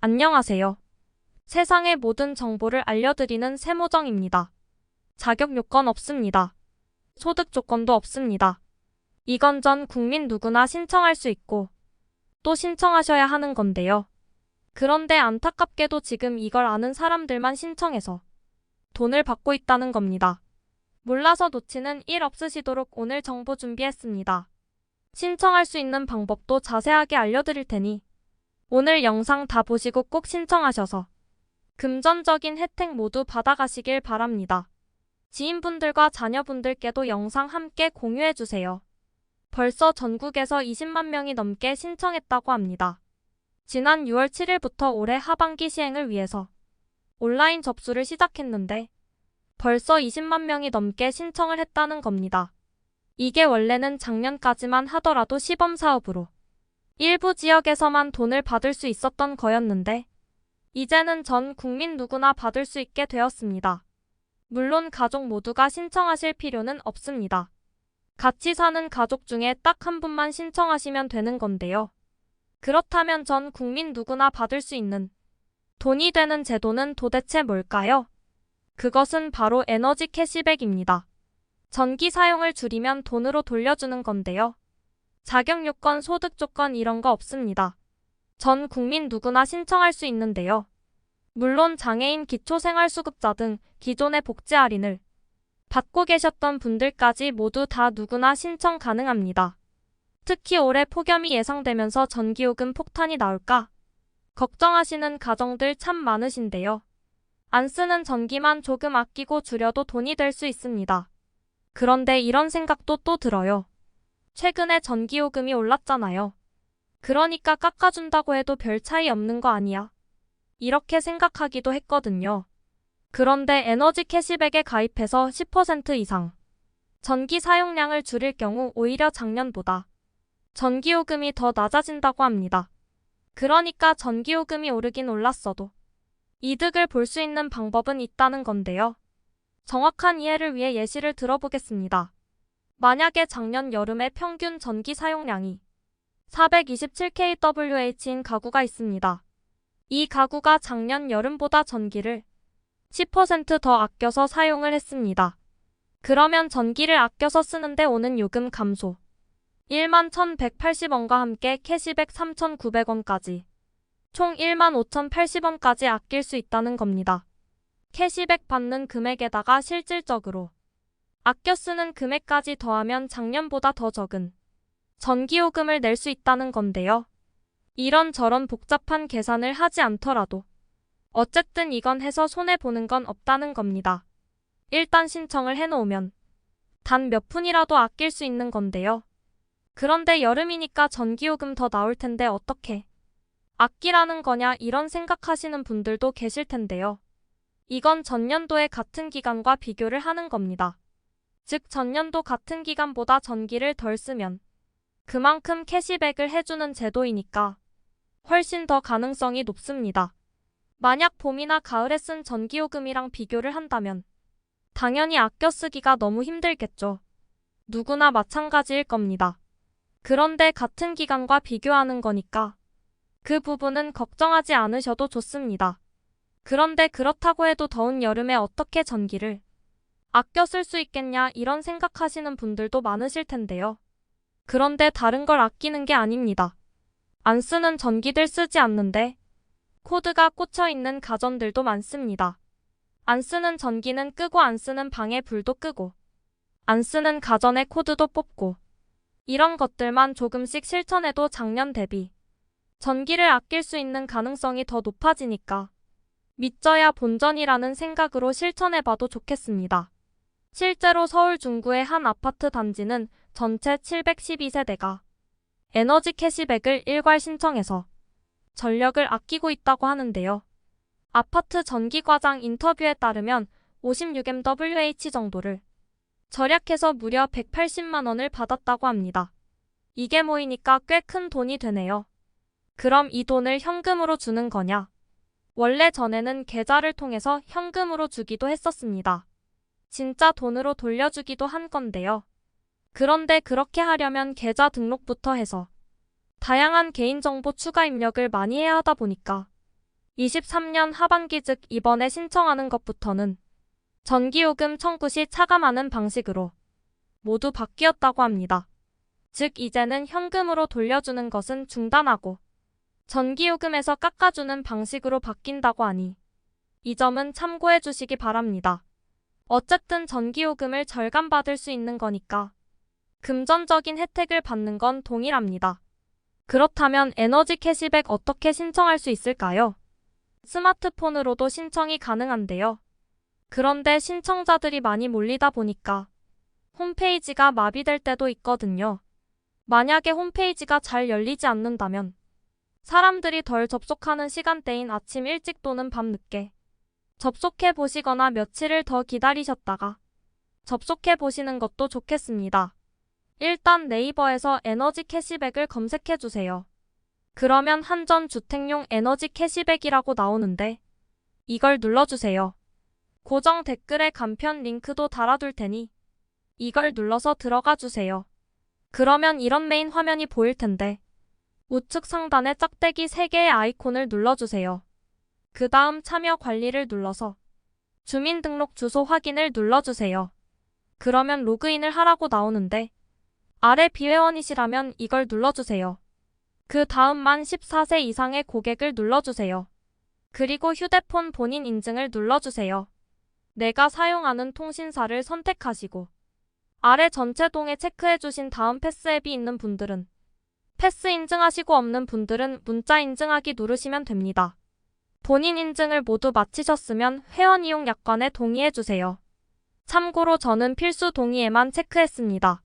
안녕하세요. 세상의 모든 정보를 알려드리는 세모정입니다. 자격 요건 없습니다. 소득 조건도 없습니다. 이건 전 국민 누구나 신청할 수 있고 또 신청하셔야 하는 건데요. 그런데 안타깝게도 지금 이걸 아는 사람들만 신청해서 돈을 받고 있다는 겁니다. 몰라서 놓치는 일 없으시도록 오늘 정보 준비했습니다. 신청할 수 있는 방법도 자세하게 알려드릴 테니 오늘 영상 다 보시고 꼭 신청하셔서 금전적인 혜택 모두 받아가시길 바랍니다. 지인분들과 자녀분들께도 영상 함께 공유해주세요. 벌써 전국에서 20만 명이 넘게 신청했다고 합니다. 지난 6월 7일부터 올해 하반기 시행을 위해서 온라인 접수를 시작했는데 벌써 20만 명이 넘게 신청을 했다는 겁니다. 이게 원래는 작년까지만 하더라도 시범사업으로 일부 지역에서만 돈을 받을 수 있었던 거였는데 이제는 전 국민 누구나 받을 수 있게 되었습니다. 물론 가족 모두가 신청하실 필요는 없습니다. 같이 사는 가족 중에 딱 한 분만 신청하시면 되는 건데요. 그렇다면 전 국민 누구나 받을 수 있는 돈이 되는 제도는 도대체 뭘까요? 그것은 바로 에너지 캐시백입니다. 전기 사용을 줄이면 돈으로 돌려주는 건데요. 자격 요건, 소득 조건 이런 거 없습니다. 전 국민 누구나 신청할 수 있는데요. 물론 장애인, 기초생활수급자 등 기존의 복지 할인을 받고 계셨던 분들까지 모두 다 누구나 신청 가능합니다. 특히 올해 폭염이 예상되면서 전기요금 폭탄이 나올까 걱정하시는 가정들 참 많으신데요. 안 쓰는 전기만 조금 아끼고 줄여도 돈이 될 수 있습니다. 그런데 이런 생각도 또 들어요. 최근에 전기요금이 올랐잖아요. 그러니까 깎아준다고 해도 별 차이 없는 거 아니야? 이렇게 생각하기도 했거든요. 그런데 에너지 캐시백에 가입해서 10% 이상 전기 사용량을 줄일 경우 오히려 작년보다 전기요금이 더 낮아진다고 합니다. 그러니까 전기요금이 오르긴 올랐어도 이득을 볼 수 있는 방법은 있다는 건데요. 정확한 이해를 위해 예시를 들어보겠습니다. 만약에 작년 여름에 평균 전기 사용량이 427kWh인 가구가 있습니다. 이 가구가 작년 여름보다 전기를 10% 더 아껴서 사용을 했습니다. 그러면 전기를 아껴서 쓰는데 오는 요금 감소 11,180원과 함께 캐시백 3,900원까지 총 15,080원까지 아낄 수 있다는 겁니다. 캐시백 받는 금액에다가 실질적으로 아껴 쓰는 금액까지 더하면 작년보다 더 적은 전기요금을 낼 수 있다는 건데요. 이런저런 복잡한 계산을 하지 않더라도 어쨌든 이건 해서 손해보는 건 없다는 겁니다. 일단 신청을 해놓으면 단 몇 푼이라도 아낄 수 있는 건데요. 그런데 여름이니까 전기요금 더 나올 텐데 어떻게 아끼라는 거냐 이런 생각하시는 분들도 계실 텐데요. 이건 전년도의 같은 기간과 비교를 하는 겁니다. 즉 전년도 같은 기간보다 전기를 덜 쓰면 그만큼 캐시백을 해주는 제도이니까 훨씬 더 가능성이 높습니다. 만약 봄이나 가을에 쓴 전기요금이랑 비교를 한다면 당연히 아껴 쓰기가 너무 힘들겠죠. 누구나 마찬가지일 겁니다. 그런데 같은 기간과 비교하는 거니까 그 부분은 걱정하지 않으셔도 좋습니다. 그런데 그렇다고 해도 더운 여름에 어떻게 전기를 아껴 쓸 수 있겠냐 이런 생각하시는 분들도 많으실 텐데요. 그런데 다른 걸 아끼는 게 아닙니다. 안 쓰는 전기들 쓰지 않는데 코드가 꽂혀 있는 가전들도 많습니다. 안 쓰는 전기는 끄고 안 쓰는 방에 불도 끄고 안 쓰는 가전의 코드도 뽑고 이런 것들만 조금씩 실천해도 작년 대비 전기를 아낄 수 있는 가능성이 더 높아지니까 믿져야 본전이라는 생각으로 실천해봐도 좋겠습니다. 실제로 서울 중구의 한 아파트 단지는 전체 712세대가 에너지 캐시백을 일괄 신청해서 전력을 아끼고 있다고 하는데요. 아파트 전기과장 인터뷰에 따르면 56mWh 정도를 절약해서 무려 180만 원을 받았다고 합니다. 이게 모이니까 꽤 큰 돈이 되네요. 그럼 이 돈을 현금으로 주는 거냐? 원래 전에는 계좌를 통해서 현금으로 주기도 했었습니다. 진짜 돈으로 돌려주기도 한 건데요. 그런데 그렇게 하려면 계좌 등록부터 해서 다양한 개인정보 추가 입력을 많이 해야 하다 보니까 23년 하반기 즉 이번에 신청하는 것부터는 전기요금 청구 시 차감하는 방식으로 모두 바뀌었다고 합니다. 즉 이제는 현금으로 돌려주는 것은 중단하고 전기요금에서 깎아주는 방식으로 바뀐다고 하니 이 점은 참고해 주시기 바랍니다. 어쨌든 전기요금을 절감받을 수 있는 거니까 금전적인 혜택을 받는 건 동일합니다. 그렇다면 에너지 캐시백 어떻게 신청할 수 있을까요? 스마트폰으로도 신청이 가능한데요. 그런데 신청자들이 많이 몰리다 보니까 홈페이지가 마비될 때도 있거든요. 만약에 홈페이지가 잘 열리지 않는다면 사람들이 덜 접속하는 시간대인 아침 일찍 또는 밤 늦게 접속해 보시거나 며칠을 더 기다리셨다가 접속해 보시는 것도 좋겠습니다. 일단 네이버에서 에너지 캐시백을 검색해 주세요. 그러면 한전주택용 에너지 캐시백이라고 나오는데 이걸 눌러주세요. 고정 댓글에 간편 링크도 달아둘 테니 이걸 눌러서 들어가 주세요. 그러면 이런 메인 화면이 보일 텐데 우측 상단에 짝대기 3개의 아이콘을 눌러주세요. 그 다음 참여 관리를 눌러서 주민등록 주소 확인을 눌러주세요. 그러면 로그인을 하라고 나오는데 아래 비회원이시라면 이걸 눌러주세요. 그 다음 만 14세 이상의 고객을 눌러주세요. 그리고 휴대폰 본인 인증을 눌러주세요. 내가 사용하는 통신사를 선택하시고 아래 전체 동에 체크해주신 다음 패스 앱이 있는 분들은 패스 인증하시고 없는 분들은 문자 인증하기 누르시면 됩니다. 본인 인증을 모두 마치셨으면 회원 이용 약관에 동의해주세요. 참고로 저는 필수 동의에만 체크했습니다.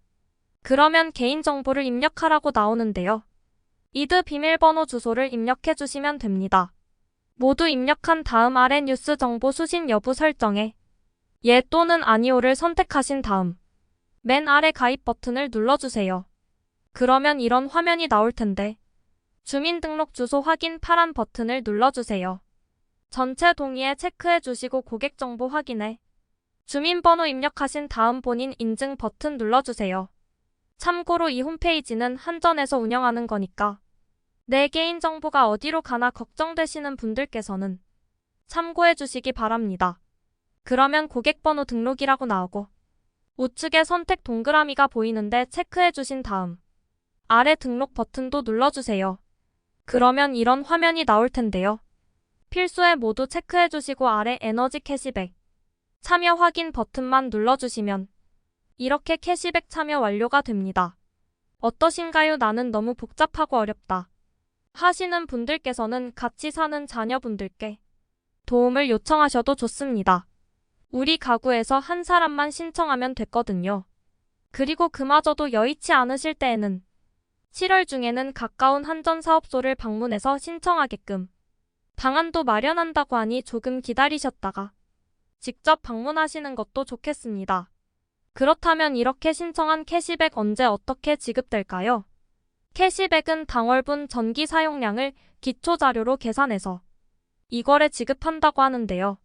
그러면 개인정보를 입력하라고 나오는데요. 이드 비밀번호 주소를 입력해주시면 됩니다. 모두 입력한 다음 아래 뉴스 정보 수신 여부 설정에 예 또는 아니오를 선택하신 다음 맨 아래 가입 버튼을 눌러주세요. 그러면 이런 화면이 나올 텐데 주민등록 주소 확인 파란 버튼을 눌러주세요. 전체 동의에 체크해 주시고 고객 정보 확인해 주민번호 입력하신 다음 본인 인증 버튼 눌러주세요. 참고로 이 홈페이지는 한전에서 운영하는 거니까 내 개인정보가 어디로 가나 걱정되시는 분들께서는 참고해 주시기 바랍니다. 그러면 고객번호 등록이라고 나오고 우측에 선택 동그라미가 보이는데 체크해 주신 다음 아래 등록 버튼도 눌러주세요. 그러면 이런 화면이 나올 텐데요. 필수에 모두 체크해 주시고 아래 에너지 캐시백 참여 확인 버튼만 눌러주시면 이렇게 캐시백 참여 완료가 됩니다. 어떠신가요? 나는 너무 복잡하고 어렵다 하시는 분들께서는 같이 사는 자녀분들께 도움을 요청하셔도 좋습니다. 우리 가구에서 한 사람만 신청하면 됐거든요. 그리고 그마저도 여의치 않으실 때에는 7월 중에는 가까운 한전사업소를 방문해서 신청하게끔 방안도 마련한다고 하니 조금 기다리셨다가 직접 방문하시는 것도 좋겠습니다. 그렇다면 이렇게 신청한 캐시백 언제 어떻게 지급될까요? 캐시백은 당월분 전기 사용량을 기초자료로 계산해서 2월에 지급한다고 하는데요.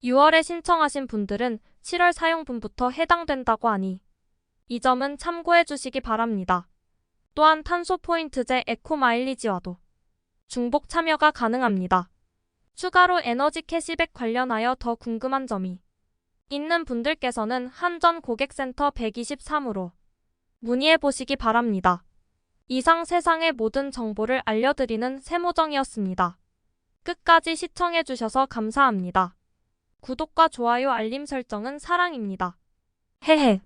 6월에 신청하신 분들은 7월 사용분부터 해당된다고 하니 이 점은 참고해 주시기 바랍니다. 또한 탄소포인트제 에코마일리지와도 중복 참여가 가능합니다. 추가로 에너지 캐시백 관련하여 더 궁금한 점이 있는 분들께서는 한전 고객센터 123으로 문의해 보시기 바랍니다. 이상 세상의 모든 정보를 알려드리는 세모정이었습니다. 끝까지 시청해 주셔서 감사합니다. 구독과 좋아요 알림 설정은 사랑입니다. 헤헤.